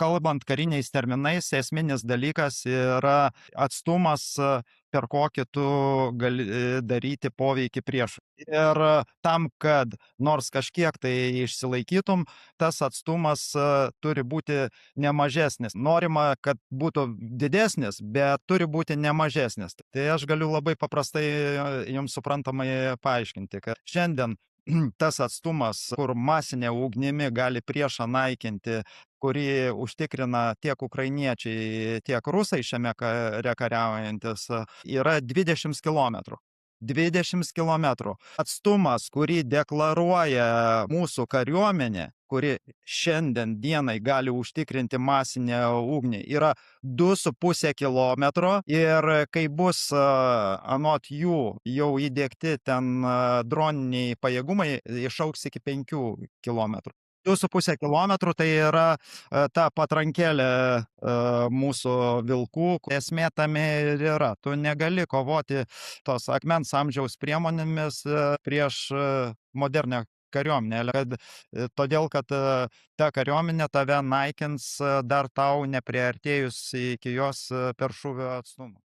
kalbant kariniais terminais, esminis dalykas yra atstumas, per kokį tu gali daryti poveikį priešui. Ir tam, kad nors kažkiek tai išsilaikytum, tas atstumas turi būti ne mažesnis. Norima, kad būtų didesnis, bet turi būti ne mažesnis. Tai aš galiu labai paprastai jums suprantamai paaiškinti, kad šiandien tas atstumas, kur masinė ugnimi gali priešą naikinti, kurį užtikrina tiek ukrainiečiai, tiek rusai šiame kare kariaujantis, yra 20 kilometrų. 20 kilometrų. Atstumas, kurį deklaruoja mūsų kariuomenė, kuri šiandien dienai gali užtikrinti masinę ugnį, yra 2,5 kilometro ir kai bus anot jų jau įdiegti ten droniniai pajėgumai, išaugs iki 5 kilometrų. 2,5 kilometrų tai yra ta patrankėlė mūsų vilkų. Esmė tame ir yra. Tu negali kovoti tos akmens amžiaus priemonėmis prieš modernę kariuomenę, todėl kad ta kariuomenė tave naikins dar tau nepriartėjus iki jos per šūvio atstumą.